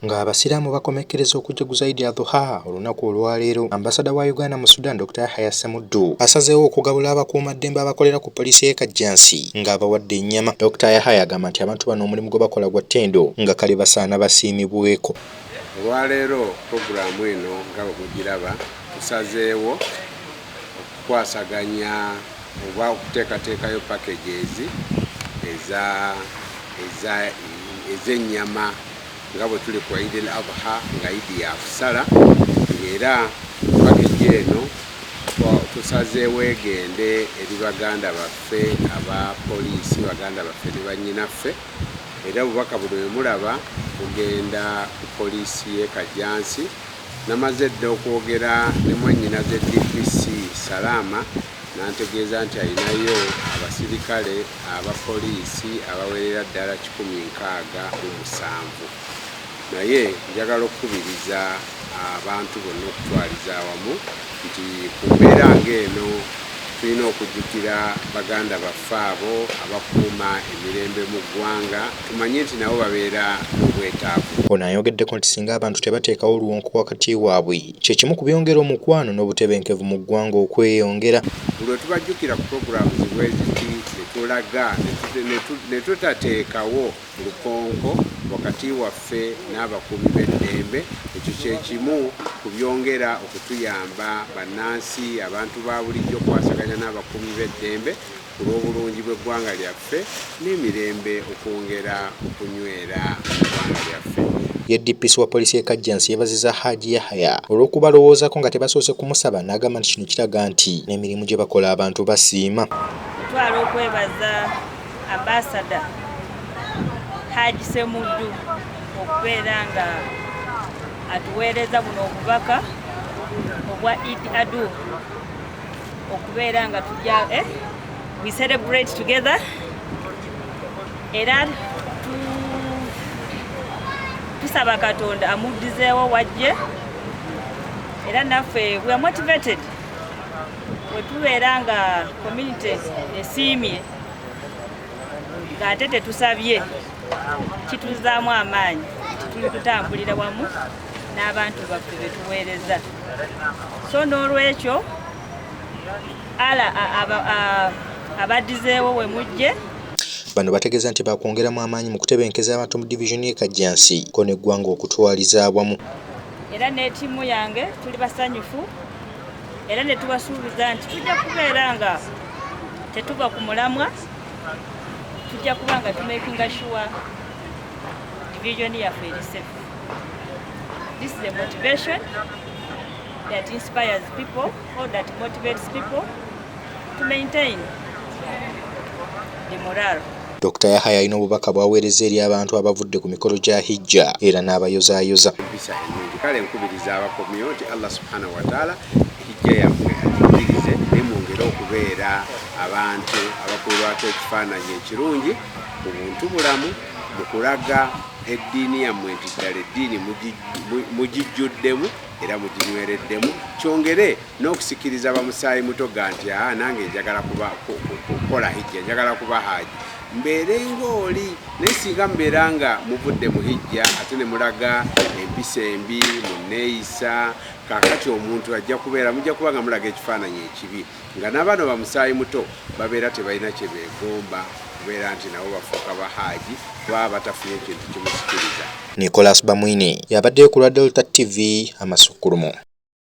nga abasiraamu bakomekkereza okujaguza Eid al-Adha olunaku olwaleero, ambasada wa Uganda mu Sudan Dr. Yahya Ssemuddu asazeewo okugabula abakuumaddembe abakolera ku poliisi y'e Kajjansi ng'abawadde ennyama. Dr. Yahya agamba nti abantu bano omulimu gwe bakola gwa ttendo nga kale basaana basiimibweko. Olwaleero puroguramu eno nga bwe mugiraba tusazeewo okukwasaganya oba okuteekateekayo packages ez'ennyama nga bwe tuli ku Eid al-Adha nga Eid ya kusala, era package eno tusazeewo egende eri baganda baffe aba poliisi, baganda baffe ne bannyinaffe, era obubaka buno bwe mulaba kugenda ku poliisi y'e Kajjansi. Namaze dda okwogera ne mwannyinaze DPC Salama nantegeeza nti alinayo abasirikale abapoliisi abawerera ddala 167, naye njagala okukubiriza abantu bonna okutwaliza awamu nti ku mbeera ng'eno tulina okujjukira baganda baffe abo abakuuma emirembe mu ggwanga, tumanye nti nabo babeera n'obwetaavu. Ono ayogeddeko nti singa abantu tebateekawo oluwonko wakati waabwe, kye kimu ku byongera omukwano n'obutebenkevu mu ggwanga okweyongera. Buli lwe tubajjukira ku puroguramu zibweziti ne tulaga ne tutateekawo lukonko wakati waffe n'abakuumi b'eddembe, ekyo kye kimu ku byongera okutuyamba bannansi, abantu ba bulijjo okwasaganya n'abakuumi b'eddembe ku lw'obulungi bw'eggwanga lyaffe n'emirembe okwongera okunywera mu ggwanga lyaffe. Ye DPC wa poliisi y'e Kajjansi yeebaziza Hajji Yahya olw'okubalowoozaako nga tebasoose kumusaba, n'agamba nti kino kiraga nti n'emirimu gye bakola abantu basiima. Twala okwebaza ambasada Hajji Ssemuddu okubeera nga atuweereza buno obubaka obwa Eid al-Adha, okubeera nga tujja we celebrate together, era tusaba Katonda amuddizeewo wajje, era naffe we are motivated bwe tubeera nga community esiimye ng'ate tetusabye, kituzaamu amaanyi nti tuli kutambulira wamu n'abantu baffe be tuweereza. So n'olwekyo abaddizeewo we mujje. Bano bategeeza nti bakwongeramu amaanyi mu kutebenkeza abantu mu divisioni y'e Kajjansi ko n'eggwanga okutwaliza awamu. Era ne ttiimu yange tuli basanyufu, era ne tubasuubiza nti tujja kubeera nga tetuva ku mulamwa, tujja kuba nga tumakinga sure division yaffe eri safe. This is a motivation that inspires people or that motivates people to maintain the morale. Dr. Yahya alina obubaka bw'aweereza eri abantu abavudde ku mikolo gya hijja era n'abayozaayoza. Kale nkubiriza abakomyo nti Allah subhanahu wa ta'ala hijja yammwe agikirize nemwongere okubeera abantu abakulwako ekifaananyi ekirungi ku buntu bulamu, mu kulaga eddiini yammwe nti ddala eddiini mugijjuddemu era muginywereddemu, kyongere n'okusikiriza bamusaayi mutoga nti nange njagala kukola hijja, njagala kuba haaji, mbeerenga oli. Naye singa mubeera nga muvudde mu hijja ate ne mulaga empisa embi mu nneeyisa, kaakati omuntu ajja kubeera mujja kuba nga mulaga ekifaananyi ekibi, nga n'abano bamusaayi muto babeera tebalina kye beegomba kubeera nti nabo bafuuka bahaaji baba batafunye ekintu kimusikiriza. Nicholas Bamwine yabaddeyo ku Delta TV Amasukulumo.